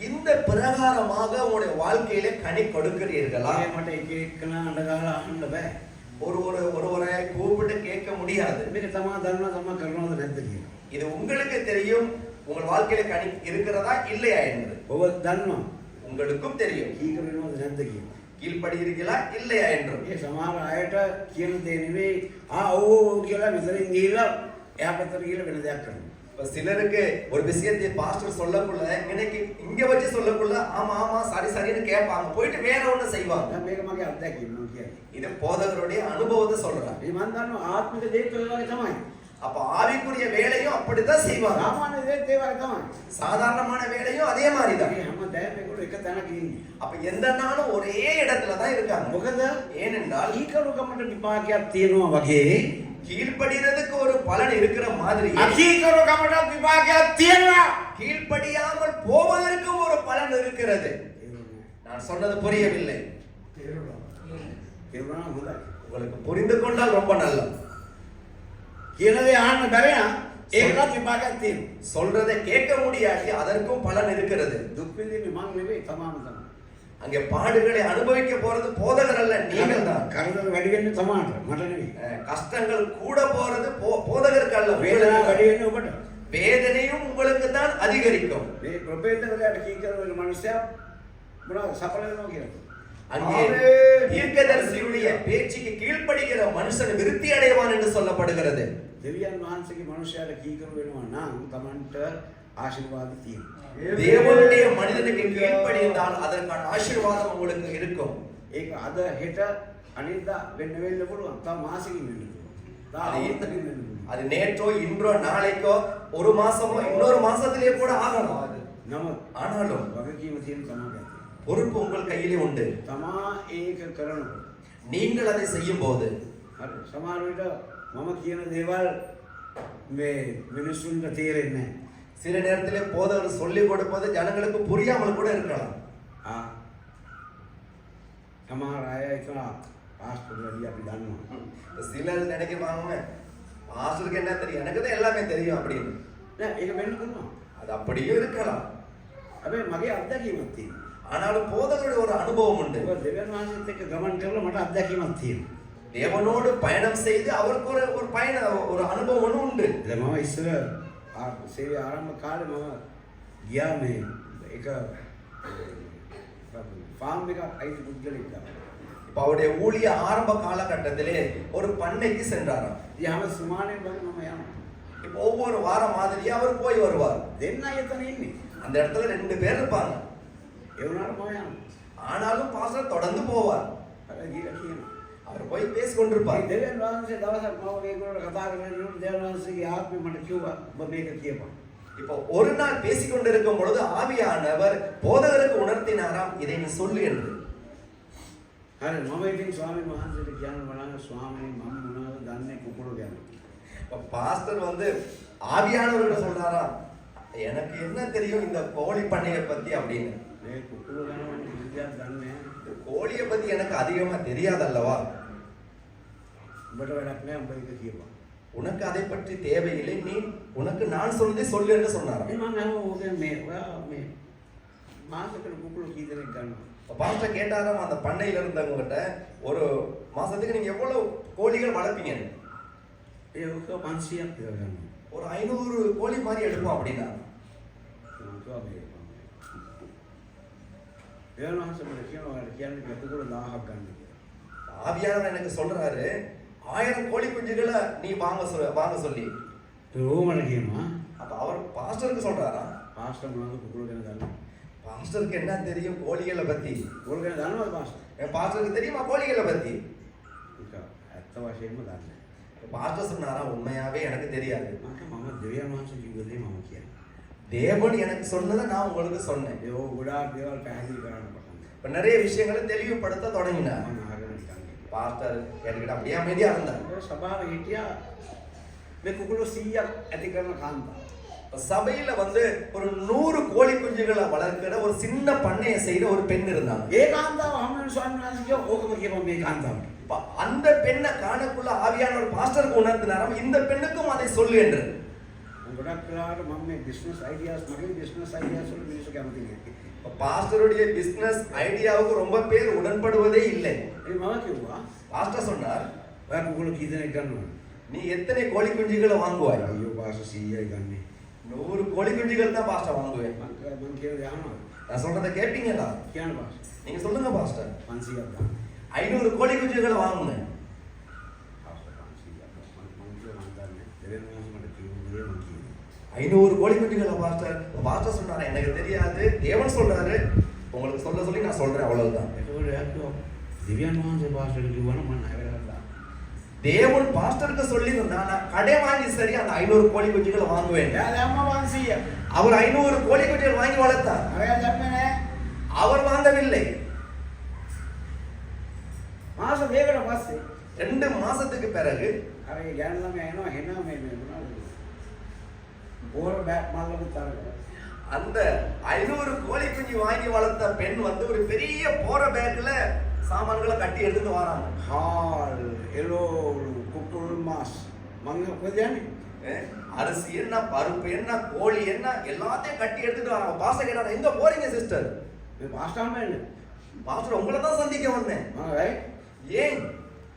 இந்த பிரகாரமாக உங்களுடைய வாழ்க்கையில கனி கொடுக்கிறீர்களா? මට එක එකනා අඬගාලා අහන්න බෑ. ஒருவரை கூப்பிட்டு கேட்க முடியாது. මේක තමා දන්නවා තමා කරනවද නැද්ද කියලා. இது உங்களுக்கு தெரியும் உங்கள் வாழ்க்கையில கனி இருக்கிறதா இல்லையா என்று. ඔබ දන්නවා உங்களுக்கும் தெரியும் කීක වෙනවද නැද්ද කියලා. கீழ்ப்படுகிறீர்களா இல்லையா என்று. ඒ සමහර අයට කියන දේ නෙවෙයි ඔව් කියලා මෙතනින් ගිහිල්ලා එහා පැත්තට ගිහිල්ලා වෙන දෙයක් කරනවා. இப்ப சிலருக்கு ஒரு விஷயத்தை பாஸ்டர் சொல்லக்குள்ள இன்னைக்கு இங்க வச்சு சொல்லக்குள்ள ஆமா ஆமா சரி சரின்னு கேட்பாங்க, போயிட்டு வேற ஒண்ணு செய்வாங்க. දැන් මේක මගේ අත්දැකීම නෝ කියන්නේ. இது போதகருடைய அனுபவத்தை சொல்றாங்க. මේ මන් දන්නවා ආත්මික දේත් ඔය වගේ තමයි. அப்ப ஆவிக்குரிய வேலையும் அப்படித்தான் செய்வாங்க. සාමාන්‍ය දේත් ඒ වගේ තමයි. சாதாரணமான வேலையும் அதே மாதிரி தான். මේ හැම දැයම ඒකට එක තැනක ඉන්නේ. அப்ப எந்த நாளும் ஒரே இடத்துல தான் இருக்காங்க. මොකද ஏனென்றால் ඊකරුකමට විපාකයක් තියෙනවා වගේ கீழ்ப்படிறதுக்கு ஒரு பலன் இருக்கிற மாதிரி අකීකරුකමට විපාකයක් තියෙනවා. கீழ்ப்படியாமல் போவதற்கும் ஒரு பலன் இருக்கிறது. நான் சொன்னது புரியவில்லை. ඒවනා හොඳයි. உங்களுக்கு புரிந்து கொண்டால் ரொம்ப நல்லது. කියන දේ අහන්න බැරි නම් ඒකටත් විපාකයක් තියෙනවා. சொல்றதை கேட்க முடியாட்டி அதற்கும் பலன் இருக்கிறது. දුක් විඳින්නේ මං නෙවෙයි තමාම තමයි. அங்கே பாடுகளை அனுபவிக்க போறது போதகர் அல்ல, நீங்கள் தான். කරදර වැඩි වෙන්නේ තමාට මට නෙවෙයි. கஷ்டங்கள் கூட போறது போதகருக்கு அல்ல, වේදනාව වැඩි වෙන්නේ ඔබට. வேதனையும் உங்களுக்கு தான் அதிகரிக்கும். මේ ප්‍රොපේටරයාට කීකර වෙන මනුස්සයා මොනවද සඵල වෙනවා කියලා. அங்கே தீர்க்கதரிசியுடைய பேச்சுக்கு கீழ்ப்படுகிற மனுஷன் விருத்தி அடைவான் என்று சொல்லப்படுகிறது. දෙවියන් වහන්සේගේ මනුස්සයාට කීකර වෙනවා නම් Tamanට ආශිර්වාද තියෙනවා. தேவனுடைய மனிதனுக்கு கீழ்ப்படிந்தால் அதற்கான ஆசீர்வாதம் உங்களுக்கு இருக்கும். ඒක අද හෙට අනිද්දා වෙන්න පුළුවන්. තව මාසෙකින් වෙන්න පුළුවන්. තව අවුරුද්දකින් වෙන්න පුළුවන්. அது நேற்றோ இன்றோ நாளைக்கோ ஒரு மாசமோ இன்னொரு மாசத்திலேயே கூட ஆகலாம். නමුත් ஆனாலும் වගකීම තියෙන තමාගේ අතේ. பொறுப்பு உங்கள் கையிலே உண்டு. තමා ඒක කරනකොට நீங்கள் அதை செய்யும் போது හරි සමහර විට මම කියන දේවල් මේ මිනිස්සුන්ට තේරෙන්නේ නැහැ. சில நேரத்திலே போதகர் சொல்லிக் கொடுப்பது ஜனங்களுக்கு புரியாமல் கூட இருக்கலாம். සමහර අය හිතනවා පාස්ටර්ලදී අපි දන්නවා. சிலர் நினைக்கிறாங்க பாஸ்டருக்கு என்ன தெரியும், எனக்கு தான் எல்லாமே தெரியும் அப்படின்னு. නෑ ඒක වෙන්න පුළුවන්. அது அப்படியும் இருக்கலாம். හැබැයි මගේ අත්දැකීමක් තියෙනවා. ஆனாலும் போதகருடைய ஒரு அனுபவம் உண்டு. ඔබ දෙවියන් වහන්සේත් එක්ක ගමන් කරලා මට අත්දැකීමක් තියෙනවා. தேவனோடு பயணம் செய்து அவருக்கு ஒரு பயண ஒரு அனுபவம் ஒன்று உண்டு. දැන් මම ඉස්සර සේවය ආරම්භ කාලේ මම ගියා මේ එක ෆාම් එකක් අයිති පුද්ගලෙක් ගාව. இப்ப அவருடைய ஊழிய ஆரம்ப காலகட்டத்திலே ஒரு பண்ணைக்கு சென்றாராம். යාම සුමානේ වගේ මම යනවා. இப்ப ஒவ்வொரு வாரம் மாதிரியா அவர் போய் வருவார். දෙන්න අය එතන ඉන්නේ. அந்த இடத்துல 2 பேர் இருப்பாங்க. ඒ වුණාට මම යනවා. ஆனாலும் பாஸ்டர் தொடர்ந்து போவார். අර ගිහලා කියනවා. அவர் போய் பேசிக் கொண்டிருப்பார். මේ දෙවියන් වහන්සේ දවසක් මම මේගොල්ලෝ කතා කරගෙන දෙවියන් වහන්සේගේ ආත්මය මට කිව්වා ඔබ මේක කියපන්. இப்போ ஒரு நாள் பேசிக் கொண்டிருக்கும் பொழுது ஆவியானவர் போதகருக்கு உணர்த்தினாராம், இதை நீ சொல்லு என்று. හරි මම ඉතින් ස්වාමීන් වහන්සේට කියන්න බලන්න ස්වාමීන් මම මොනවද දන්නේ කුකුළු ගැන. இப்ப பாஸ்டர் வந்து ஆவியானவர்கிட்ட சொல்றாராம், எனக்கு என்ன தெரியும் இந்த கோழி பண்ணையை பத்தி அப்படின்னு. මේ කුකුළු ගැන මම කිසිදයක් දන්නේ නැහැ. இந்த கோழியை பத்தி எனக்கு அதிகமா தெரியாதல்லவா. උඹට වැඩක් නෑ උඹ ඒක කියපන්. உனக்கு அதை பற்றி தேவையில்லை, நீ உனக்கு நான் சொன்னதை சொல்லு என்று சொன்னாராம். ඒ මං අහුව ඕකේ මේ ඔයා මේ මාසෙකට කුකුළු කී දෙනෙක් ගන්නවා? பாஸ்டர் கேட்டாராம் அந்த பண்ணையில இருந்தவங்ககிட்ட, ஒரு மாசத்துக்கு நீங்க எவ்வளவு கோழிகள் வளர்ப்பீங்க? ඒ ඔක 500ක් විතර ගන්නවා. ஒரு 500 கோழி மாதிரி எடுப்போம் அப்படின்னா. මං කිව්වා මේ ඒවනහස මට කියනවා කියන්නේ කුකුළු 1000ක් ගන්න කියලා. ஆவியானவர் எனக்கு சொல்றாரு 1000 கோழி குஞ்சுகளை நீ வாங்க சொல்லி. ඒ ඕමල කියනවා அப்ப அவர் பாஸ்டருக்கு சொல்றாரா? පාස්ටර් මොනවද කුකුළු ගැන දන්නවද? பாஸ்டருக்கு என்ன தெரியும் கோழிகளை பத்தி? කුකුළු ගැන දන්නවද පාස්ටර්? பாஸ்டருக்கு தெரியுமா கோழிகளை பத்தி? ඒක ඇත්ත වශයෙන්ම දන්නේ. பாஸ்டர் சொன்னாரா, உண்மையாவே எனக்கு தெரியாது. මම දෙවියන් වහන්සේ කිව්ව දේ මම කියන්නේ. தேவன் எனக்கு சொன்னதை நான் உங்களுக்கு சொன்னேன். ඒ ඕ ගොඩාක් දේවල් පැහැදිලි කරන්න පටන් ගත්තා. இப்ப நிறைய விஷயங்களை தெளிவுபடுத்த தொடங்கினார். මම අහගෙන නිකන් හිටියා. பாஸ்டர் கேட்டுக்கிட்டு அப்படியே அமைதியா இருந்தார். ඒ සභාවේ හිටියා මේ කුකුළු 100ක් ඇති කරන කාන්තාව. இப்ப சபையில ஒரு 100 கோழி குஞ்சுகளை வளர்க்கிற ஒரு சின்ன பண்ணையை செய்யற ஒரு பெண் இருந்தாங்க. ඒ කාන්තාව හැමෝම ස්වාමීන් වහන්සේ කිව්වා ඕකම කියපන් මේ කාන්තාවට. இப்ப அந்த பெண்ணை காணக்குள்ள ஆவியானவர் பாஸ்டருக்கு உணர்த்தினாராம், இந்த பெண்ணுக்கும் அதை சொல்லு என்று. ගොඩක් වෙලාවට මම මේ බිස්නස් අයිඩියාස් මගේ බිස්නස් අයිඩියාස් වල මිනිස්සු කැමති නෑ. இப்ப பாஸ்டருடைய பிசினஸ் ஐடியாவுக்கு ரொம்ப பேர் உடன்படுவதே இல்லை. ඒ මම කිව්වා பாஸ்டர் சொன்னார், ඔයා කුකුළු කී දෙනෙක් ගන්නවද? நீ எத்தனை கோழி குஞ்சுகளை வாங்குவாய்? අයියෝ පාස්ටර් 100යි ගන්නේ. 100 கோழி குஞ்சுகள் தான் பாஸ்டர் வாங்குவேன். මං කියන දේ අහනවා. நான் சொல்றதை கேட்பீங்களா? කියන්න පාස්ටර්. நீங்க சொல்லுங்க பாஸ்டர். 500ක් ගන්න. 500 கோழி குஞ்சுகளை வாங்குங்க. පාස්ටර් 500ක්. මං කියනවා මං දන්නේ. දෙවෙනි මාසෙ මට කිව්ව දේ මං කියනවා. 500 கோழி குஞ்சுகளை பாஸ்டர். பாஸ்டர் சொன்னாரு, எனக்கு தெரியாது, தேவன் சொல்றாரு, உங்களுக்கு சொல்ல சொல்லி நான் சொல்றேன், அவ்வளவுதான். එතකොට එයා කිව්වා දෙවියන් වහන්සේ පාස්ටර්ට කිව්වනම් මම ණය වෙලා දාන්න. தேவன் பாஸ்டருக்கு சொல்லி நான் கடை வாங்கி சரி அந்த 500 கோழி குஞ்சுகளை வாங்குவேன். එයා දැම්ම 500. அவர் 500 கோழி குஞ்சுகள் வாங்கி வளர்த்தார். අරයා දැම්මේ නෑ. அவர் வாங்கவில்லை. මාස දෙකකට පස්සේ 2 மாசத்துக்கு பிறகு අර ඒ ගෑනු ළමයා එනවා එනවා මේ මොනවද? ඕර බෑක් මල්ලකුත් අරගෙන. அந்த 500 கோழி குஞ்சு வாங்கி வளர்த்த பெண் ஒரு பெரிய போற பேக்ல சாமான்களை கட்டி எடுத்துட்டு வராங்க. හාල් එළවලු කුකුල් මාස් මං කොහෙද යන්නේ? அரிசி என்ன, பருப்பு என்ன, கோழி என்ன, எல்லாத்தையும் கட்டி எடுத்துட்டு வராங்க. பாஸ்டர் கேட்டாரு, எங்க போறீங்க சிஸ்டர்? මේ පාස්ටර් හම්බෙන්නේ. பாஸ்டர் உங்களை தான் சந்திக்க வந்தேன். මම right ஏன்?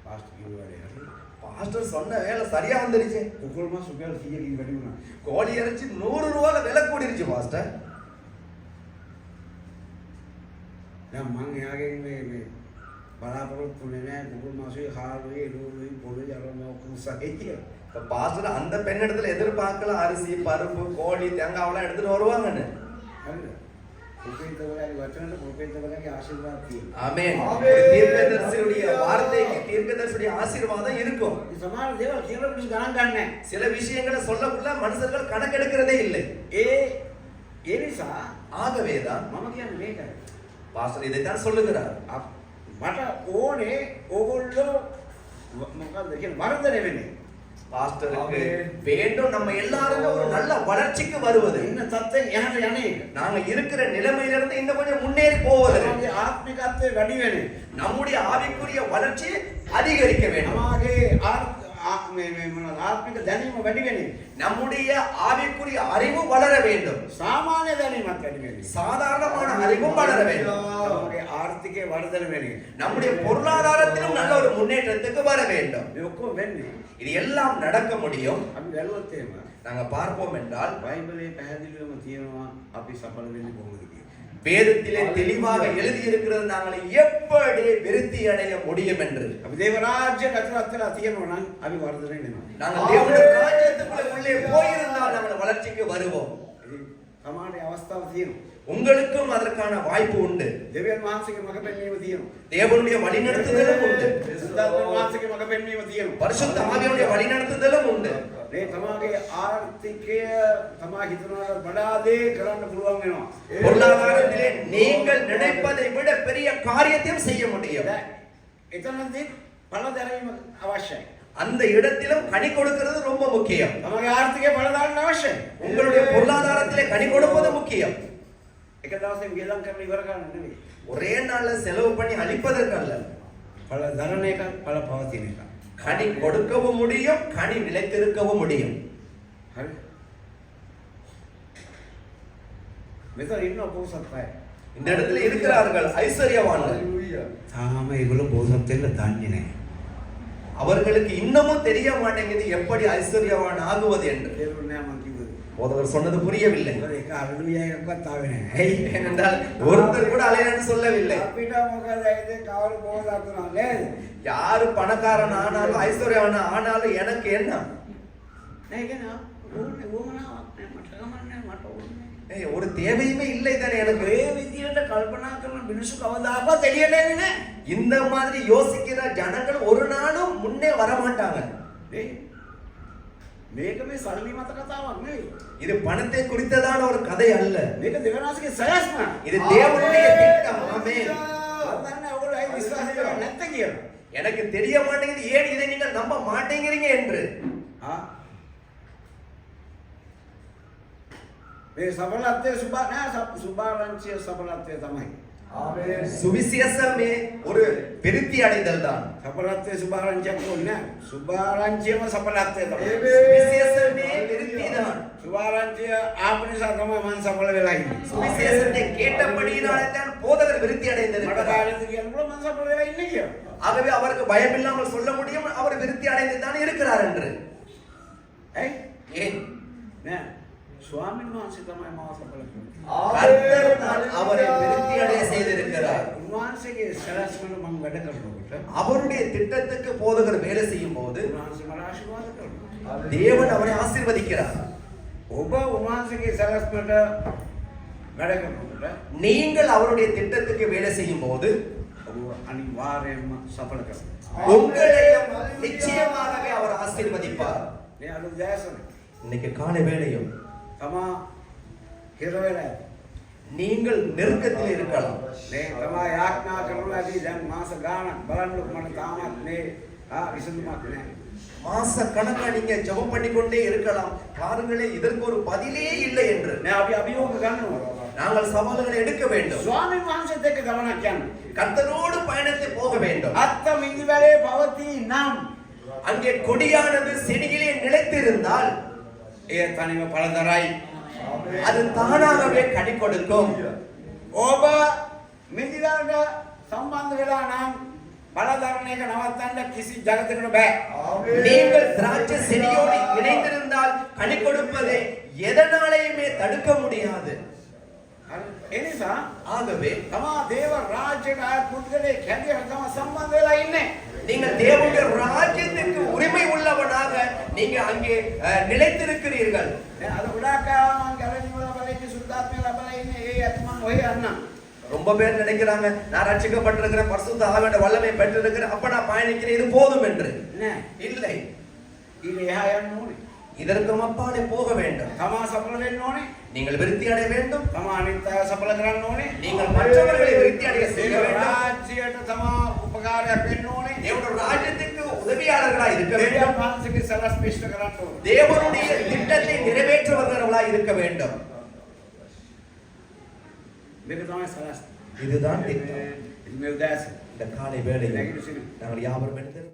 පාස්ටර් කිව්වානේ හරි. பாஸ்டர் சொன்ன வேலை சரியா வந்துருச்சு. කුකුල් මාස් රුපියල් 100කින් වැඩි වුණා. கோழி இறைச்சி 100 ரூபாய் விலை கூடிருச்சு பாஸ்டர். දැන් මං එයාගෙන් මේ බලාපොරොත්තු වෙන්නේ නෑ කුකුල් මාසෙයි හාල්ුයි එළවලුයි පොළොයි අරම ඔක්කොම සහිතිය. இப்ப பாஸ்டர் அந்த பெண் இடத்துல எதிர்பார்க்கல அரிசி, பருப்பு, கோழி, தேங்காய்லாம் எடுத்துட்டு வருவாங்கன்னு. හරිද? කුපේතවලගේ වචනට කුපේතවලගේ ආශිර්වාද තියෙනවා. ஆமென். ஆமென். தீர்க்கதரிசியுடைய வார்த்தைக்கு தீர்க்கதரிசியுடைய ஆசீர்வாதம் இருக்கும். මේ සමහර දේවල් කියලා මිනිස්සු ගණන් ගන්නෑ. சில விஷயங்களை சொல்லக்குள்ள மனுஷர்கள் கணக்கெடுக்கிறதே இல்லை. ඒ නිසා ஆகவேதான் මම කියන්නේ මේකයි. பாஸ்டர் இதைத்தான் சொல்லுகிறார். මට ඕනේ ඕගොල්ලෝ මොකක්ද කියන්නේ වර්ධනය වෙන්නේ. பாஸ்டருக்கு வேண்டும் நம்ம எல்லாரும் ஒரு நல்ல வளர்ச்சிக்கு வருவது. ඉන්න තත්ත්වයෙන් එහාට යන්නේ. நாங்க இருக்கிற நிலைமையிலிருந்து இன்னும் கொஞ்சம் முன்னேறி போவது. තමන්ගේ ආත්මිකත්වය වැඩි වෙන්නේ. நம்முடைய ஆவிக்குரிய வளர்ச்சி அதிகரிக்க வேண்டும். තමන්ගේ ආත්මික දැනීම වැඩි වෙන්නේ. நம்முடைய ஆவிக்குரிய அறிவு வளர வேண்டும். සාමාන්‍ය දැනීමක් වැඩි වෙන්නේ. சாதாரணமான அறிவும் வளர வேண்டும். තමන්ගේ ආර්ථිකය වර්ධනය වෙන්නේ. நம்முடைய பொருளாதாரத்திலும் நல்ல ஒரு முன்னேற்றத்துக்கு வர வேண்டும். මේ ඔක්කොම වෙන්නේ. இது எல்லாம் நடக்க முடியும். අපි බැලුවොත් එහෙම நாங்க பார்ப்போம் என்றால் බයිබලයේ පැහැදිලිවම තියෙනවා අපි සඵල වෙන්නේ කොහොමද කියලා. வேதத்திலே தெளிவாக எழுதி இருக்கிறது நாங்கள் எப்படி விருத்தி அடைய முடியும் என்று. අපි දේව රාජ්‍යයට ඇතුළත් වෙලා තියෙනවා නම් අපි වර්ධනය වෙනවා. நாங்கள் தேவனுடைய ராஜ்யத்துக்குள்ளே உள்ளே போயிருந்தால் நாங்கள் வளர்ச்சிக்கு வருவோம். ඉතින් සමාජයේ අවස්ථාව තියෙනවා. உங்களுக்கும் அதற்கான வாய்ப்பு உண்டு. දෙවියන් වහන්සේගේ මඟ පෙන්වීම තියෙනවා. தேவனுடைய வழிநடத்துதலும் உண்டு. සුද්ධාත්ම වහන්සේගේ මඟ පෙන්වීම තියෙනවා. பரிசுத்த ஆவியானுடைய வழிநடத்துதலும் உண்டு. මේ තමගේ ආර්ථිකය තමා හිතනවා වඩා දේ කරන්න පුළුවන් වෙනවා. பொருளாதாரத்திலே நீங்கள் நினைப்பதை விட பெரிய காரியத்தையும் செய்ய முடியும். එතනදී පළ දැරීම අවශ්‍යයි. அந்த இடத்திலும் கனி கொடுக்கிறது ரொம்ப முக்கியம். තමගේ ආර්ථිකය පළ දාන්න අවශ්‍යයි. உங்களுடைய பொருளாதாரத்திலே கனி கொடுப்பது முக்கியம். එක දවසෙන් ගෙලම් කරලා ඉවර කරන්න නෙවෙයි. ஒரே நாள்ல செலவு பண்ணி அழிப்பதற்கு அல்ல. පළ දරන එක පළ පවතින එක. கனி கொடுக்கவும் முடியும், கனி நிலைத்திருக்கவும் முடியும். හරි. මෙතන ඉන්න බෝසත් අය. இந்த இடத்துல இருக்கிறார்கள் ஐஸ்வர்யவான்கள். තාම ඒගොල්ලෝ බෝසත් වෙන්න දන්නේ නැහැ. அவர்களுக்கு இன்னமும் தெரிய மாட்டேங்குது எப்படி ஐஸ்வர்யவான் ஆகுவது என்று. තේරුන්නේ නැහැ මං කිව්වද? போதவர் சொன்னது புரியவில்லை. මොකද ඒක හල්ලුයා එකක්වත් ආවේ නැහැ. ஏனென்றால் ஒருத்தர் கூட அலையான்னு சொல்லவில்லை. අපිට මොකද ඒ කවුරු බෝසත් වුණා නේද? யாரு பணக்காரன் ஆனாலும் ஐஸ்வர்யவான் ஆனாலும் எனக்கு என்ன? නෑ ඒක නා ඕනේ වුණාවක් නෑ මට ගමන්නේ මට ඕනේ. ஏய், ஒரு தேவையுமே இல்லை தானே எனக்கு. ඒ විදියට කල්පනා කරන මිනිස්සු කවදාකවත් එළියට එන්නේ නැහැ. இந்த மாதிரி யோசிக்கிற ஜனங்கள் ஒரு நாளும் முன்னே வர மாட்டாங்க. නේ? මේක මේ සල්ලි මත කතාවක් නෙවෙයි. இது பணத்தை குறித்ததான ஒரு கதை அல்ல. මේක දෙවනාසගේ සයස්ම. இது தேவனுடைய திட்டம். ஆமென். අදන්න ඔයගොල්ලෝ ඒ විශ්වාස කරන්නේ නැත්te කියලා. எனக்கு தெரிய மாட்டேங்குது ஏன் இதை நீங்கள் நம்ப மாட்டேங்கிறீங்க என்று. ආ මේ සබලත්වයේ සුභ නෑ සුභාරංචිය සබලත්වයේ තමයි. சுவிசேஷமே ஒரு விருத்தி அடைதல் தான். සබලත්වයේ සුභාරංචියක් ඕනේ නෑ. සුභාරංචියම සබලත්වයේ තමයි. சுவிசேஷமே விருத்தி தான். සුභාරංචිය ආපු නිසා තමයි මම සබල වෙලා ඉන්නේ. சுவிசேஷத்தை கேட்டபடியினாலே தான் போதகர் விருத்தி මට அடைந்திருக்கிறார். කාටද කියන්න පුළුවන් මම සබල වෙලා ඉන්නේ කියලා. ஆகவே அவருக்கு பயம் இல்லாமல் சொல்ல முடியும் அவர் விருத்தி அடைந்து தான் இருக்கிறார் என்று. ඇයි? ஏன்? නෑ. ස්වාමීන් වහන්සේ තමයි මාව සබල කරන්නේ. கர்த்தர் தான் அவரை விருத்தி அடைய செய்திருக்கிறார். උන්වහන්සේගේ සලස්වල මම වැඩ කරනකොට அவருடைய திட்டத்துக்கு போதகர் வேலை செய்யும் போது උන්වහන්සේ මට ආශිර්වාද කරනවා. தேவன் அவரை ஆசீர்வதிக்கிறார். ඔබ උන්වහන්සේගේ සලස්වලට වැඩ කරනකොට நீங்கள் அவருடைய திட்டத்துக்கு வேலை செய்யும் போது ඔබ අනිවාර්යයෙන්ම සඵල කරනවා. உங்களையும் நிச்சயமாகவே அவர் ஆசீர்வதிப்பார். මේ අලුත් දැසන இன்னைக்கு காலை வேளையும் තමා හිර වෙලා ඇති. நீங்கள் நெருக்கத்தில் இருக்கலாம். මේ තමා යාඥා කරනවා ඇති දැන් මාස ගාණක් බලන්නකො මට තාමත් මේ විසඳුමක් නැහැ. மாச கணக்கா நீங்க ஜெபம் பண்ணிக்கொண்டே இருக்கலாம். பாருங்களே இதற்கு ஒரு பதிலே இல்லை என்று. නෑ අපි අභියෝග ගන්නවා. நாங்கள் சவால்களை எடுக்க வேண்டும். ස්වාමීන් වහන්සේත් එක්ක ගමනක් යන්න. கர்த்தரோடு பயணத்தை போக வேண்டும். අත්ත මිදිවැලේ පවතී නම් அங்கே கொடியானது செடியிலே நிலைத்திருந்தால் එය තනිව පළදරයි. அது தானாகவே கனி கொடுக்கும். ඔබ මිදිවැලට සම්බන්ධ වෙලා නම් පළදරන එක නවත්තන්න කිසි ජගතයකට බෑ. நீங்கள் திராட்சை செடியோடு இணைந்திருந்தால் கனி கொடுப்பதை எதனாலேயுமே தடுக்க முடியாது. ඒ නිසා ஆகவே තමා දේව රාජ්‍යයට අයත් පුද්ගලයෙක් හැටියට තමා සම්බන්ධ වෙලා ඉන්නේ. நீங்கள் தேவனுடைய ராஜ்யத்திற்கு உரிமை உள்ளவனாக நீங்க அங்கே நிலைத்திருக்கிறீர்கள். දැන් අද ගොඩාක් අය මං ගැලණි වල බලන්නේ සුද්ධාත්මය ලබලා ඉන්නේ. ඒ ඇත්ත මං ඔය යන්නම්. ரொம்ப பேர் நினைக்கிறாங்க நான் ரட்சிக்கப்பட்டிருக்கிறேன், பரிசுத்த ஆவியோட வல்லமை பெற்றிருக்கிறேன், அப்ப நான் பயணிக்கிறேன், இது போதும் என்று. නෑ. இல்லை, ඊට එහා යන්න ඕනේ. இதற்கு அப்பாலே போக வேண்டும். තමා සඵල වෙන්න ඕනේ. நீங்கள் விருத்தி அடைய வேண்டும். තමා අනිත් අය සඵල කරන්න ඕනේ. நீங்கள் மற்றவர்களை விருத்தி அடைய செய்ய දේව வேண்டும். රාජ්‍යයට තමා උපකාරයක් වෙන්න ඕනේ. தேவனுடைய ராஜ்யத்துக்கு உதவியாளர்களாய் இருக்க வேண்டும். දෙවියන් වහන්සේගේ සලස් පිෂ්ඨ කරන්න ඕනේ. தேவனுடைய திட்டத்தை நிறைவேற்றுபவர்களாய் இருக்க வேண்டும். මේක තමයි සලස්. இதுதான் திட்டம். ඉතින් මේ උදෑසන இந்த காலை வேளையில் නැගිට සිටින්න. நாங்கள் யாவரும் எடுத்து